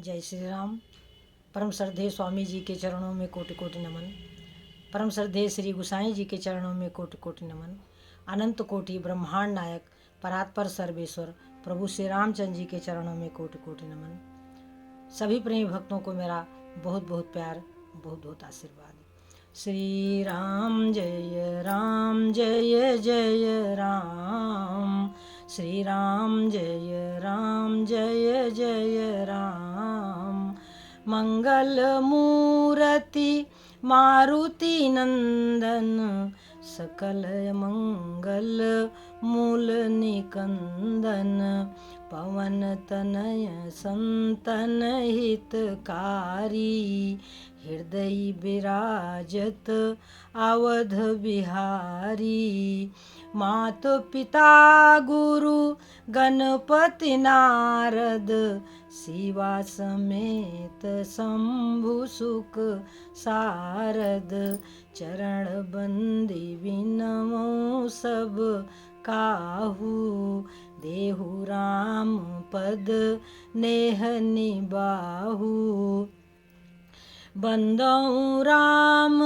जय श्री राम। परम श्रद्धेय स्वामी जी के चरणों में कोटि कोटि नमन। परम श्रद्धेय श्री गुसाई जी के चरणों में कोटि कोटि नमन। अनंत कोटि ब्रह्मांड नायक परात्पर सर्वेश्वर प्रभु श्री रामचंद्र जी के चरणों में कोटि कोटि नमन। सभी प्रेमी भक्तों को मेरा बहुत बहुत प्यार, बहुत बहुत आशीर्वाद। श्री राम जय जय राम। श्री राम जय जय राम। मंगल मूर्ति मारुति नंदन, सकल मंगल मूल निकंदन। पवन तनय संतन हितकारी, हृदय विराजत अवध बिहारी। मात पिता गुरु गणपति नारद, शिवा समेत शंभु सुख सारद। चरण बंदी विनमो सब काहू, देहु राम पद नेह निबाहु। बंदौ राम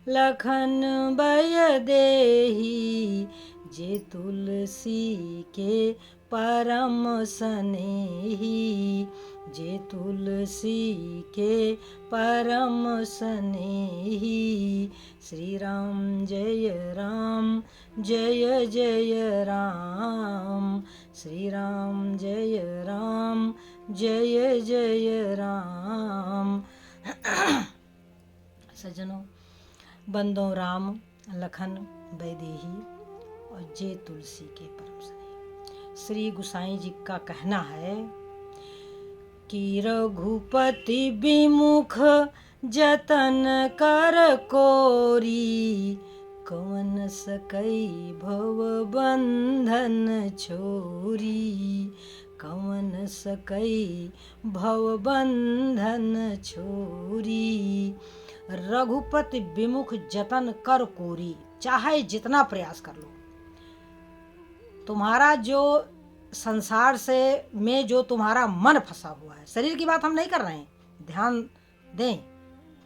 लखन बय देही, जे तुलसी के परम सनेही। जे तुलसी के परम सनेही। श्री राम जय जय राम। श्री राम जय जय राम। सज्जनों, बंदो राम लखन बैदेही और जे तुलसी के परम सनेही। श्री गुसाई जी का कहना है कि रघुपति विमुख जतन कर कोरी, कवन सकई भव बंधन छोरी। कवन सकई भव बंधन छोरी। रघुपति विमुख जतन कर कोरी, चाहे जितना प्रयास कर लो, तुम्हारा जो संसार से में जो तुम्हारा मन फंसा हुआ है, शरीर की बात हम नहीं कर रहे हैं, ध्यान दें,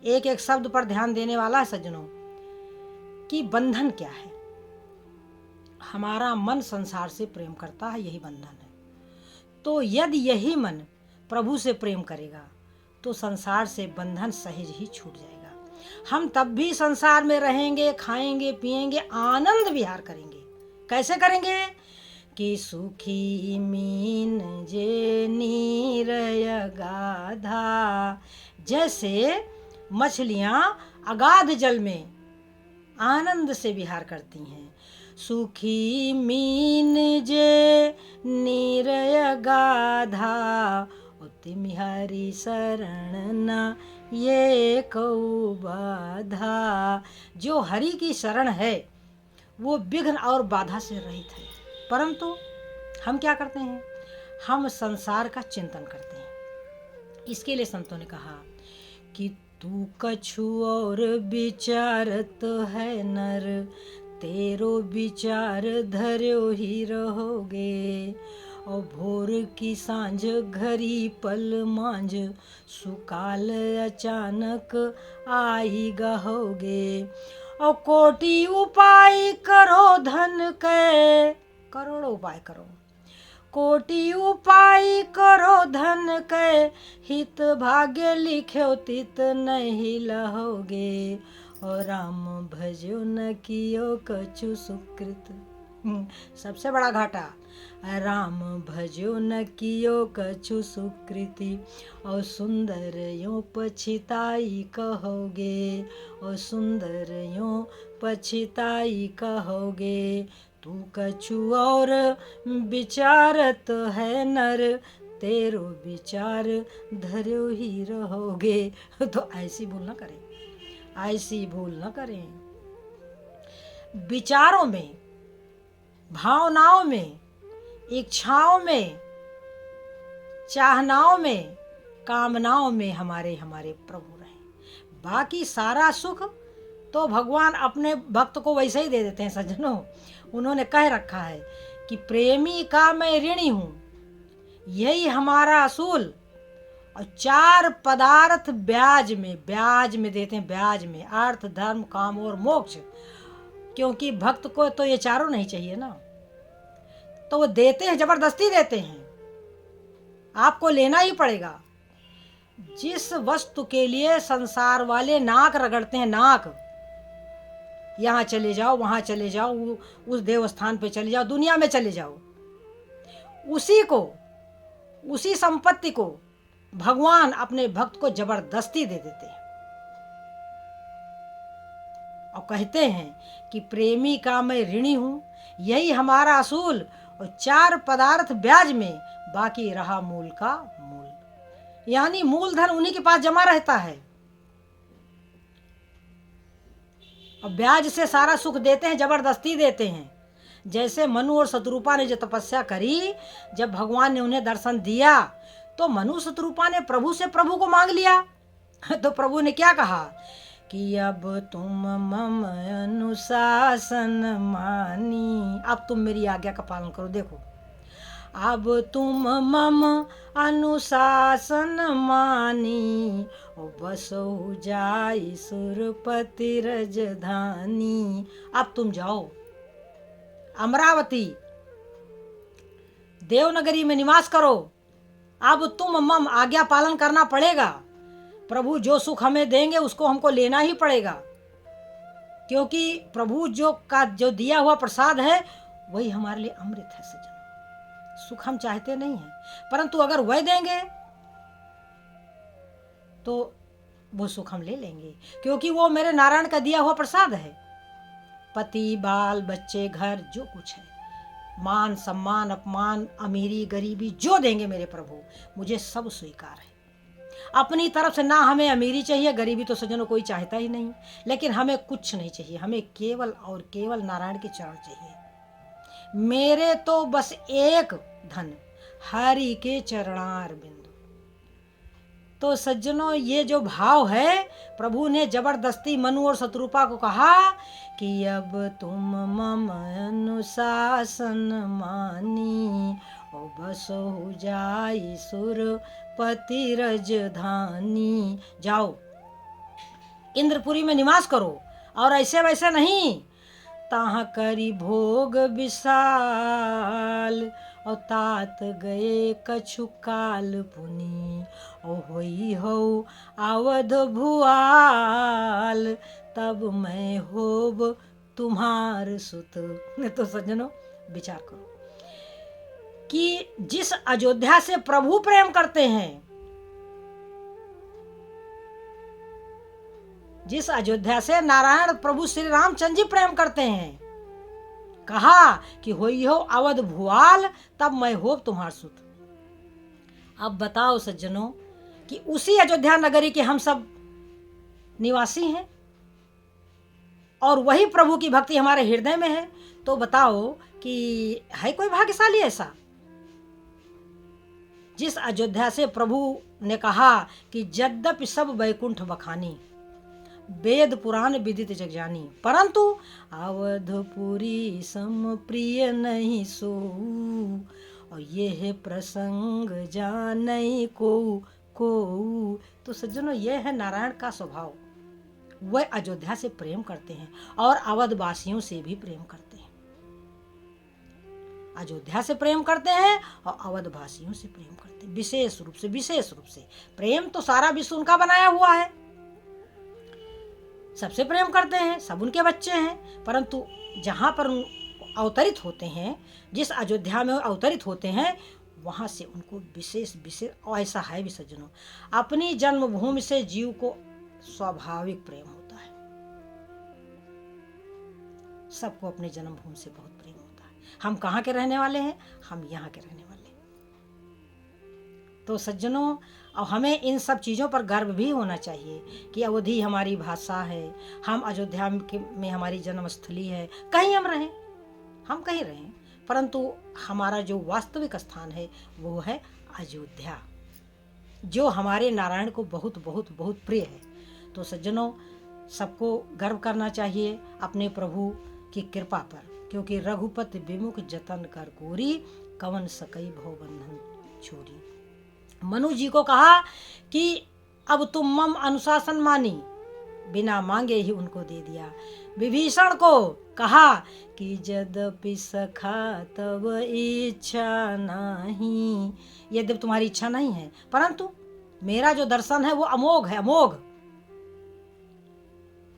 एक एक शब्द पर ध्यान देने वाला है सज्जनों, कि बंधन क्या है। हमारा मन संसार से प्रेम करता है, यही बंधन है। तो यदि यही मन प्रभु से प्रेम करेगा तो संसार से बंधन सहज ही छूट जाएगा। हम तब भी संसार में रहेंगे, खाएंगे पिएंगे, आनंद विहार करेंगे। कैसे करेंगे? कि सुखी मीन जे नीरय गाधा, जैसे मछलियां अगाध जल में आनंद से विहार करती हैं। सुखी मीन जे नीरय गाधा, तिमिहारी शरण न ये कऊ बाधा। जो हरि की शरण है वो विघ्न और बाधा से रहित है। परंतु हम क्या करते हैं? हम संसार का चिंतन करते हैं। इसके लिए संतों ने कहा कि तू कछु और विचारत है नर, तेरो विचार धर्यो ही रहोगे। और भोर की सांझ घरी पल मांझ, सुकाल अचानक आई गहोगे। और कोटि उपाय करो धन के, करोड़ों उपाय करो, कोटि उपाय करो धन के। हित भाग्य लिख्यो तित नहीं लहोगे। और राम भजो न कियो कछु सुकृत। सबसे बड़ा घाटा, राम भजो न कियो कछु सुकृति। और सुंदर यो पछिताई कहोगे। और सुंदर यो पछिताई कहोगे। तू कछु और विचारत है नर, तेरो विचार धर्यो ही रहोगे। तो ऐसी भूल न करें, ऐसी भूल न करें। विचारों में, भावनाओं में, इच्छाओं में, चाहनाओं में, कामनाओं में हमारे प्रभु रहें। बाकी सारा सुख तो भगवान अपने भक्त को वैसे ही दे देते हैं सज्जनों। उन्होंने कह रखा है कि प्रेमी का मैं ऋणी हूँ, यही हमारा असूल। और 4 पदार्थ ब्याज में देते हैं, ब्याज में, अर्थ धर्म काम और मोक्ष। क्योंकि भक्त को तो ये चारों नहीं चाहिए ना, तो वो देते हैं, जबरदस्ती देते हैं, आपको लेना ही पड़ेगा। जिस वस्तु के लिए संसार वाले नाक रगड़ते हैं, नाक, यहाँ चले जाओ, वहाँ चले जाओ, उस देवस्थान पे चले जाओ, दुनिया में चले जाओ, उसी संपत्ति को भगवान अपने भक्त को जबरदस्ती दे देते हैं और कहते हैं कि प्रेमी का मैं ऋणी हूं, यही हमारा असूल, और 4 पदार्थ ब्याज में, बाकी रहा मूल का मूल। यानी मूलधन उन्हीं के पास जमा रहता है और ब्याज से सारा सुख देते हैं, जबरदस्ती देते हैं। जैसे मनु और शत्रुपा ने जो तपस्या करी, जब भगवान ने उन्हें दर्शन दिया तो मनु शत्रुपा ने प्रभु से प्रभु को मांग लिया। तो प्रभु ने क्या कहा कि अब तुम मम अनुशासन मानी, अब तुम मेरी आज्ञा का पालन करो। देखो, अब तुम मम अनुशासन मानी, और बस हो जाई सुरपति रजधानी। अब तुम जाओ अमरावती देवनगरी में निवास करो। अब तुम मम आज्ञा पालन करना पड़ेगा। प्रभु जो सुख हमें देंगे उसको हमको लेना ही पड़ेगा, क्योंकि प्रभु जो दिया हुआ प्रसाद है वही हमारे लिए अमृत है। सज्जन, सुख हम चाहते नहीं हैं, परंतु अगर वह देंगे तो वो सुख हम ले लेंगे, क्योंकि वो मेरे नारायण का दिया हुआ प्रसाद है। पति, बाल बच्चे, घर, जो कुछ है, मान सम्मान, अपमान, अमीरी गरीबी, जो देंगे मेरे प्रभु, मुझे सब स्वीकार है। अपनी तरफ से ना हमें अमीरी चाहिए, गरीबी तो सज्जनों कोई चाहता ही नहीं, लेकिन हमें कुछ नहीं चाहिए, हमें केवल और केवल नारायण के चरण चाहिए। मेरे तो बस एक धन, हरि के चरणार बिंदु। तो सज्जनों, ये जो भाव है, प्रभु ने जबरदस्ती मनु और शत्रुपा को कहा कि अब तुम मम अनुशासन मानी, और बस हो जाई सुरपति रजधानी। जाओ इंद्रपुरी में निवास करो, और ऐसे वैसे नहीं, ताहा करी भोग विशाल, और तात गए कछु काल पुनी, ओ होई हो अवध भुआल, तब मैं होब तुम्हार सुत। तो सज्जनों, विचार करो कि जिस अयोध्या से प्रभु प्रेम करते हैं, जिस अयोध्या से नारायण प्रभु श्री रामचंद्र जी प्रेम करते हैं, कहा कि होई हो अवध भुआल, तब मैं होब तुम्हार सुत। अब बताओ सज्जनों कि उसी अयोध्या नगरी के हम सब निवासी हैं और वही प्रभु की भक्ति हमारे हृदय में है, तो बताओ कि है कोई भाग्यशाली ऐसा जिस अयोध्या से प्रभु ने कहा कि यद्यपि सब वैकुंठ बखानी, वेद पुराण विदित जग जानी, परंतु अवधपुरी सम प्रिय नहीं सो, और ये है प्रसंग जानई को। तो सज्जनों, ये है नारायण का स्वभाव। वह अयोध्या से प्रेम करते हैं और अवधवासियों से भी प्रेम करते हैं। अयोध्या से प्रेम करते हैं और अवधवासियों से प्रेम करते हैं। विशेष रूप से प्रेम तो सारा विश्व उनका बनाया हुआ है, सबसे प्रेम करते हैं, सब उनके बच्चे हैं। परंतु जहाँ पर अवतरित होते हैं, जिस अयोध्या में अवतरित होते हैं, वहाँ से उनको विशेष और ऐसा है भी सज्जनों, अपनी जन्मभूमि से जीव को स्वाभाविक प्रेम होता है। सबको अपने जन्मभूमि से बहुत प्रेम होता है। हम कहाँ के रहने वाले हैं? हम यहाँ के रहने वाले हैं। तो सज्जनों, और हमें इन सब चीज़ों पर गर्व भी होना चाहिए कि अवधी हमारी भाषा है, हम अयोध्या में हमारी जन्मस्थली है। कहीं हम रहें, हम कहीं रहें, परंतु हमारा जो वास्तविक स्थान है वो है अयोध्या, जो हमारे नारायण को बहुत बहुत बहुत प्रिय है। तो सज्जनों, सबको गर्व करना चाहिए अपने प्रभु की कृपा पर, क्योंकि रघुपति विमुख जतन कर गोरी, कवन सकई भव बंधन छोरी। मनु जी को कहा कि अब तुम मम अनुशासन मानी, बिना मांगे ही उनको दे दिया। विभीषण को कहा कि यद्यपि सखा तब इच्छा नहीं, यद्यपि तुम्हारी इच्छा नहीं है परंतु मेरा जो दर्शन है वो अमोघ है, अमोघ।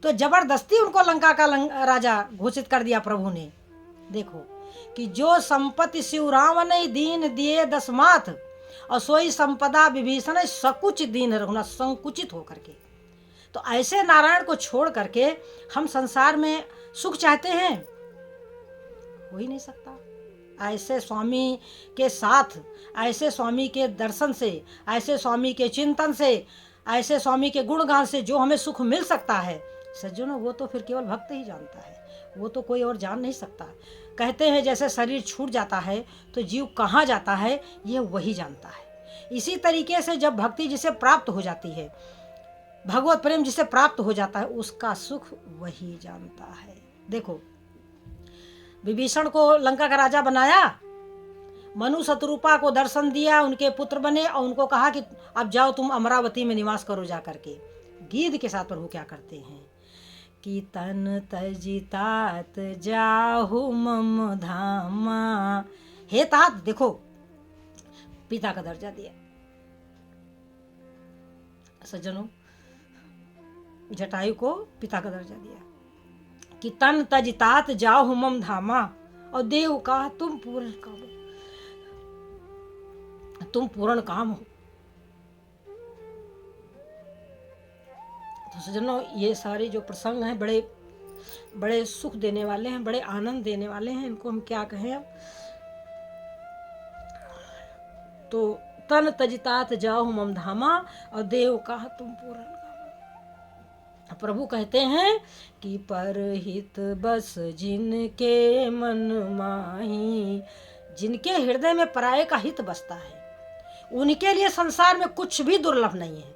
तो जबरदस्ती उनको लंका का राजा घोषित कर दिया प्रभु ने। देखो कि जो संपत्ति शिव रावण दीन दिए दसमाथ, और सोई संपदा विभीषण सकुच दीन रघुना, संकुचित होकर के। तो ऐसे नारायण को छोड़ करके हम संसार में सुख चाहते हैं, हो ही नहीं सकता। ऐसे स्वामी के साथ, ऐसे स्वामी के दर्शन से, ऐसे स्वामी के चिंतन से, ऐसे स्वामी के गुणगान से जो हमें सुख मिल सकता है सज्जनों, वो तो फिर केवल भक्त ही जानता है, वो तो कोई और जान नहीं सकता। कहते हैं जैसे शरीर छूट जाता है तो जीव कहाँ जाता है ये वही जानता है। इसी तरीके से जब भक्ति जिसे प्राप्त हो जाती है, भगवत प्रेम जिसे प्राप्त हो जाता है, उसका सुख वही जानता है। देखो विभीषण को लंका का राजा बनाया, मनु शतरूपा को दर्शन दिया, उनके पुत्र बने और उनको कहा कि अब जाओ तुम अमरावती में निवास करो जा करके। गीध के साथ प्रभु क्या करते हैं कि तन तजि तात जाहु मम धामा। हे तात, देखो पिता का दर्जा दिया सज्जनों, जटायु को पिता का दर्जा दिया कि तन तजि तात जाहु मम धामा, और देव का तुम पूर्ण काम, तुम पूर्ण काम हो। तो सज्जनों ये सारे जो प्रसंग हैं बड़े बड़े सुख देने वाले हैं, बड़े आनंद देने वाले हैं, इनको हम क्या कहें अब। तो तन तजितात जाओ मम धामा, और देव कहा तुम पूर्ण काम। प्रभु कहते हैं कि परहित बस जिनके मन माही, जिनके हृदय में पराये का हित बसता है उनके लिए संसार में कुछ भी दुर्लभ नहीं है।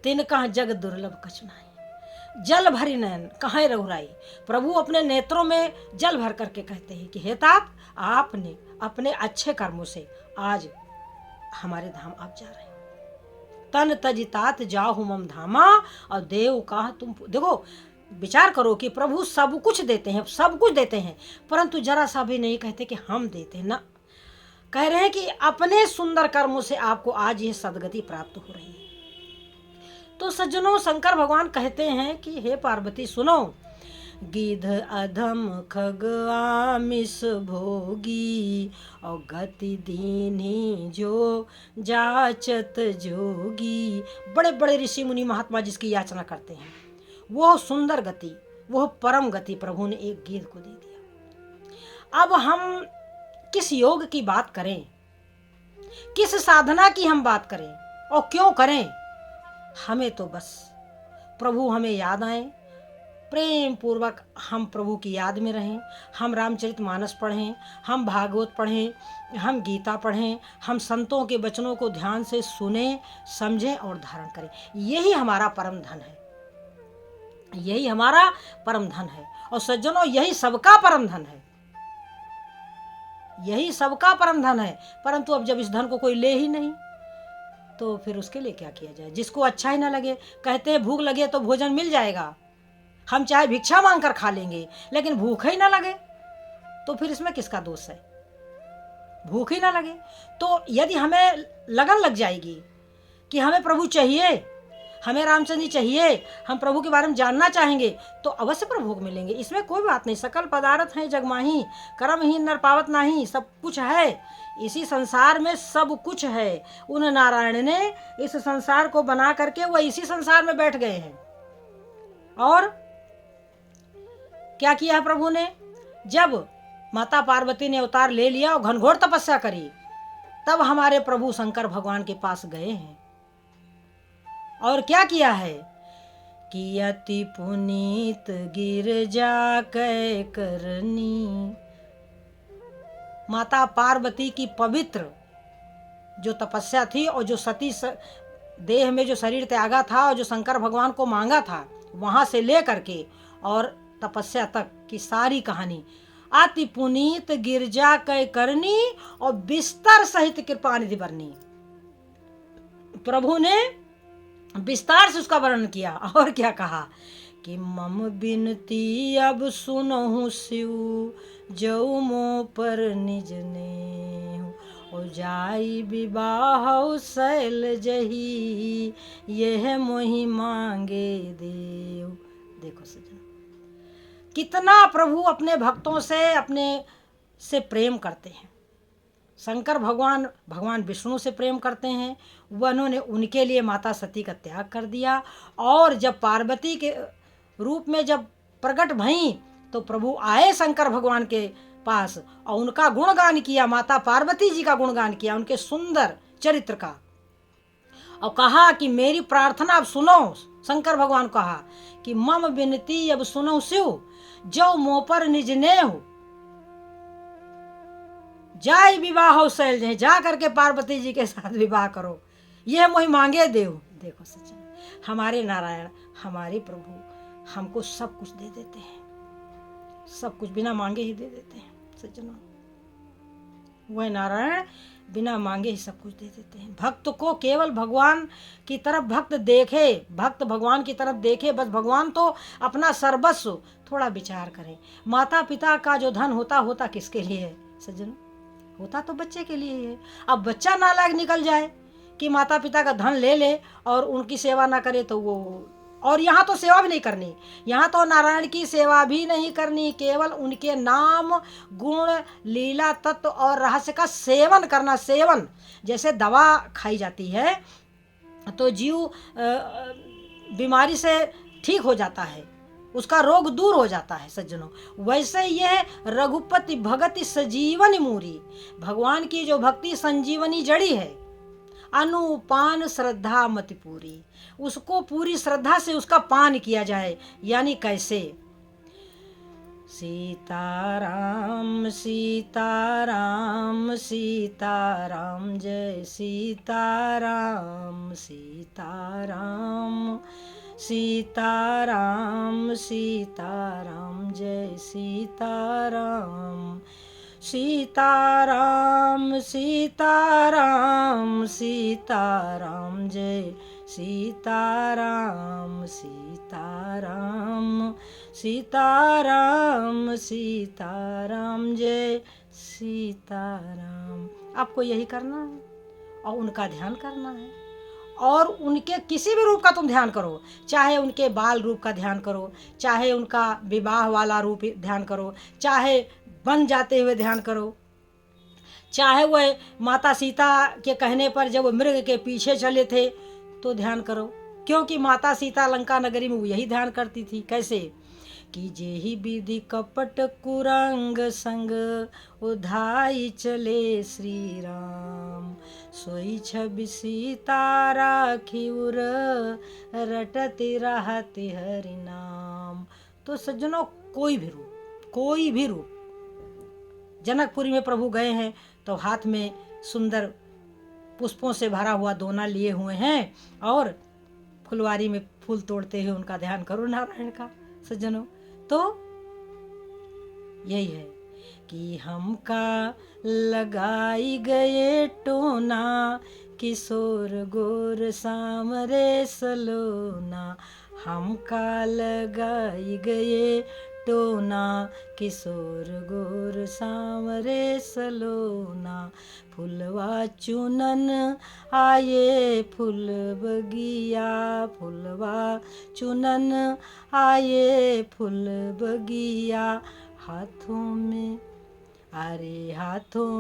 तिनका जग दुर्लभ कछु नहीं, जल भरी नयन कहाँ रहुराई। प्रभु अपने नेत्रों में जल भर करके कहते हैं कि हे तात, आपने अपने अच्छे कर्मों से आज हमारे धाम आप जा रहे हैं। तन तजि तात जाहु मम धामा, और देव कहा तुम। देखो विचार करो कि प्रभु सब कुछ देते हैं, सब कुछ देते हैं, परंतु जरा सा भी नहीं कहते कि हम देते हैं ना, कह रहे हैं कि अपने सुंदर कर्मों से आपको आज ये सदगति प्राप्त हो रही है। तो सज्जनों शंकर भगवान कहते हैं कि हे पार्वती सुनो, गिध अधम खग आमिष भोगी, और गति दीनी जो जाचत जोगी। बड़े बड़े ऋषि मुनि महात्मा जिसकी याचना करते हैं, वो सुंदर गति, वो परम गति प्रभु ने एक गिद्ध को दे दिया। अब हम किस योग की बात करें, किस साधना की हम बात करें और क्यों करें? हमें तो बस प्रभु हमें याद आए, प्रेम पूर्वक हम प्रभु की याद में रहें, हम रामचरितमानस पढ़ें, हम भागवत पढ़ें, हम गीता पढ़ें, हम संतों के वचनों को ध्यान से सुनें, समझें और धारण करें। यही हमारा परम धन है, यही हमारा परम धन है। और सज्जनों यही सबका परम धन है, यही सबका परम धन है। परंतु अब जब इस धन को कोई ले ही नहीं तो फिर उसके लिए क्या किया जाए? जिसको अच्छा ही ना लगे, कहते हैं भूख लगे तो भोजन मिल जाएगा, हम चाहे भिक्षा मांग कर खा लेंगे, लेकिन भूख ही ना लगे तो फिर इसमें किसका दोष है? भूख ही ना लगे तो यदि हमें लगन लग जाएगी कि हमें प्रभु चाहिए, हमें रामचंद्र जी चाहिए, हम प्रभु के बारे में जानना चाहेंगे, तो अवश्य प्रभु को मिलेंगे। इसमें कोई बात नहीं। सकल पदार्थ है जगमाही, कर्म ही नर पावत नाही। सब कुछ है इसी संसार में, सब कुछ है। उन नारायण ने इस संसार को बना करके वह इसी संसार में बैठ गए हैं। और क्या किया है प्रभु ने? जब माता पार्वती ने अवतार ले लिया और घनघोर तपस्या करी, तब हमारे प्रभु शंकर भगवान के पास गए हैं। और क्या किया है कि अति पुनीत गिरजा कै करनी। माता पार्वती की पवित्र जो तपस्या थी और जो सती देह में जो शरीर त्यागा था और जो शंकर भगवान को मांगा था, वहां से ले करके और तपस्या तक की सारी कहानी अति पुनीत गिरजा कै करनी और बिस्तर सहित कृपा निधि बरनी। प्रभु ने विस्तार से उसका वर्णन किया और क्या कहा कि मम बिनती अब सुनहु शिव जऊ मो पर निज ने और जाई विवाह शैल जही यह मोहि मांगे देव। देखो सज्जन, कितना प्रभु अपने भक्तों से प्रेम करते हैं। शंकर भगवान भगवान विष्णु से प्रेम करते हैं। उन्होंने उनके लिए माता सती का त्याग कर दिया और जब पार्वती के रूप में जब प्रकट भई तो प्रभु आए शंकर भगवान के पास और उनका गुणगान किया, माता पार्वती जी का गुणगान किया, उनके सुंदर चरित्र का, और कहा कि मेरी प्रार्थना अब सुनो। शंकर भगवान कहा कि मम विनती अब सुनो शिव जो मोह पर निज ने हो जाय विवाह शैल जय, जा करके पार्वती जी के साथ विवाह करो, यह मोहि मांगे देव। देखो सच्चा, हमारे नारायण हमारे प्रभु हमको सब कुछ दे देते हैं, सब कुछ बिना मांगे ही दे देते हैं सज्जनों। वह नारायण बिना मांगे ही सब कुछ दे देते हैं। भक्त को केवल भगवान की तरफ भक्त देखे, भक्त भगवान की तरफ देखे, बस भगवान तो अपना सर्वस्व। थोड़ा विचार करें, माता पिता का जो धन होता किसके लिए है सज्जनों? होता तो बच्चे के लिए ही है। अब बच्चा नालायक निकल जाए कि माता पिता का धन ले ले और उनकी सेवा ना करे तो वो, और यहाँ तो सेवा भी नहीं करनी, यहाँ तो नारायण की सेवा भी नहीं करनी, केवल उनके नाम गुण लीला तत्व और रहस्य का सेवन करना। सेवन जैसे दवा खाई जाती है तो जीव बीमारी से ठीक हो जाता है, उसका रोग दूर हो जाता है सज्जनों, वैसे यह रघुपति भगति सजीवनी मूरी, भगवान की जो भक्ति संजीवनी जड़ी है, अनुपान श्रद्धा मति पूरी, उसको पूरी श्रद्धा से उसका पान किया जाए। यानी कैसे? सीताराम सीताराम सीताराम जय सीताराम सीताराम सीताराम सीताराम जय सीताराम सीताराम सीताराम सीताराम जय सीताराम सीताराम सीताराम सीताराम जय सीताराम। आपको यही करना है और उनका ध्यान करना है, और उनके किसी भी रूप का तुम ध्यान करो, चाहे उनके बाल रूप का ध्यान करो, चाहे उनका विवाह वाला रूप ध्यान करो, चाहे बन जाते हुए ध्यान करो, चाहे वह माता सीता के कहने पर जब वो मृग के पीछे चले थे तो ध्यान करो, क्योंकि माता सीता लंका नगरी में वो यही ध्यान करती थी। कैसे? कि जेहि विधि कपट कुरंग संग उधाई चले श्री राम, सोई छवि सीता राखी उर रटति रहति हरि नाम। तो सज्जनों, कोई भी रूप जनकपुरी में प्रभु गए हैं तो हाथ में सुंदर पुष्पों से भरा हुआ दोना लिए हुए हैं और फुलवारी में फूल तोड़ते हुए उनका ध्यान करो नारायण का सज्जनों। तो यही है कि हमका लगाई गए टोना, किशोर गोर सामरे सलोना, हमका लगाई गए टोना, किशोर गोर सांवरे सलोना, फुलवा चुनन आये फूल बगिया, फुलवा चुनन आये फूल बगिया, हाथों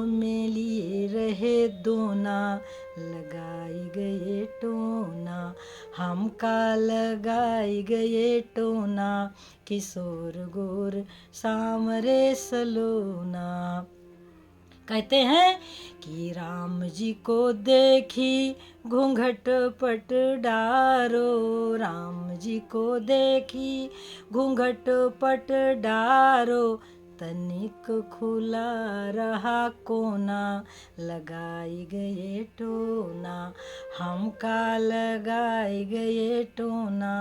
में लिए रहे दोना, लगाई गए टोना, हमका लगाई गए टोना, किशोर गोर सांवरे सलोना। कहते हैं कि राम जी को देखी घूंघट पट डारो, राम जी को देखी घूंघट पट डारो, तनिक खुला रहा कोना, लगाई गए टोना, हमका लगाई गए टोना,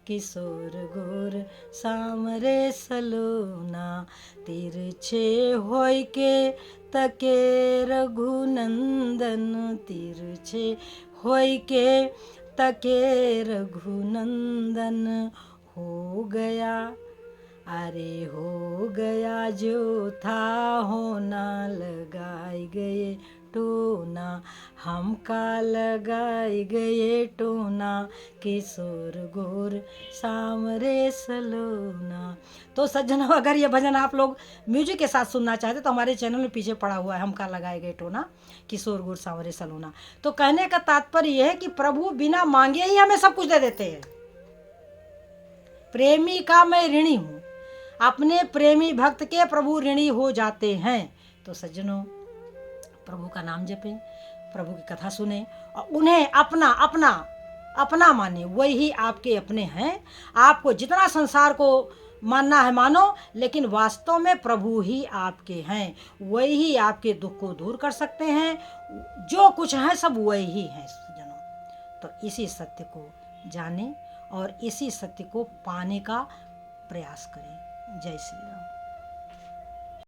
किशोर गोर सामरे सलोना, तिरछे होय के तके रघुनंदन, तिरछे होय के तके रघुनंदन, हो गया अरे हो गया जो था होना, लगाए गए टोना, हमका लगाए गए टोना, किशोर गोर सामरे सलोना। तो सज्जनों, अगर ये भजन आप लोग म्यूजिक के साथ सुनना चाहते तो हमारे चैनल में पीछे पड़ा हुआ है, हमका लगाए गए टोना, किशोर गोर सामरे सलोना। तो कहने का तात्पर्य यह है कि प्रभु बिना मांगे ही हमें सब कुछ दे देते हैं। प्रेमी का मैं ऋणी हूँ, अपने प्रेमी भक्त के प्रभु ऋणी हो जाते हैं। तो सज्जनों, प्रभु का नाम जपें, प्रभु की कथा सुने और उन्हें अपना अपना अपना माने, वही आपके अपने हैं। आपको जितना संसार को मानना है मानो, लेकिन वास्तव में प्रभु ही आपके हैं, वही आपके दुख को दूर कर सकते हैं। जो कुछ है सब वही है सज्जनों। तो इसी सत्य को जानें और इसी सत्य को पाने का प्रयास करें। जय श्री राम।